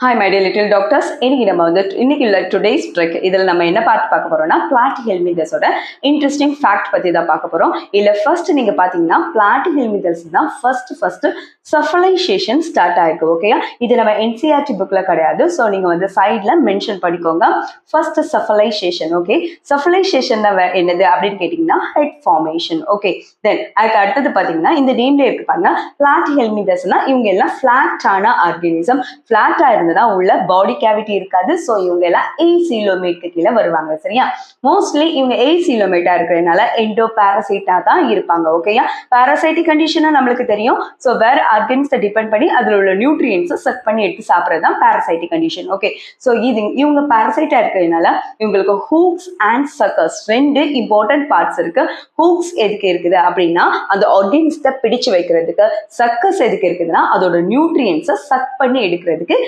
Hi my dear little doctors. இன்னைக்கு நம்ம இன்னைக்கு உள்ள டுடேஸ் ட்ரிக் இதில் நம்ம என்ன பார்க்க போறோம்னா பிளாட்டிஹெல்மின்தஸோட இன்ட்ரெஸ்டிங் ஃபேக்ட் பற்றி தான் பார்க்க போகிறோம். இதில் ஃபர்ஸ்ட் நீங்கள் பார்த்தீங்கன்னா பிளாட்டிஹெல்மின்தஸ் தான் ஃபர்ஸ்ட் சஃபலைசேஷன் ஸ்டார்ட் ஆயிருக்கு. ஓகேயா, இது நம்ம என்சிஆர்டி புக்கில் கிடையாது. ஸோ நீங்கள் சைடில் மென்ஷன் பண்ணிக்கோங்க. ஃபர்ஸ்ட் சஃபலைசேஷன். ஓகே, சஃபலைசேஷன் என்னது அப்படின்னு கேட்டிங்கன்னா ஹெட் ஃபார்மேஷன். ஓகே, தென் அதுக்கு அடுத்தது பார்த்தீங்கன்னா இந்த நேம்ல இருக்கு பாருங்க, பிளாட்டிஹெல்மின்தஸ்னா இவங்க எல்லாம் ஃபிளாட்டான ஆர்கானிசம். ஃபிளாட்டா இருந்ததா உள்ள பாடி கேவிட்டி இருக்காது. ஸோ இவங்க எல்லாம் ஏசிலோமேட்க்கு கீழே வருவாங்க. சரியா, மோஸ்ட்லி இவங்க ஏசிலோமேட்டா இருக்கிறதுனால எண்டோ பாராசைட்டா தான் இருப்பாங்க. ஓகேயா, பாராசைட்டிக் கண்டிஷனா நம்மளுக்கு தெரியும். ஸோ வேற ஆர்கன்ஸை டிபெண்ட் பண்ணி அதில் உள்ள நியூட்ரியன்ஸை சக் பண்ணி எடுத்து சாப்பிட்றது தான் பாராசைட்டிக் கண்டிஷன். ஓகே, ஸோ இவங்க பாராசைட்டா இருக்கிறதுனால இவங்களுக்கு ஹூக்ஸ் அண்ட் சக்கர்ஸ் ரெண்டு இம்பார்ட்டன்ட் பார்ட்ஸ் இருக்கு. ஹூக்ஸ் எதுக்கு இருக்குது அப்படின்னா அந்த ஆர்கன்ஸை பிடிச்சு வைக்கிறதுக்கு, சக்கர்ஸ் எதுக்கு இருக்குதுன்னா அதோட நியூட்ரியன்ஸை சக் பண்ணி எடுக்கிறதுக்கு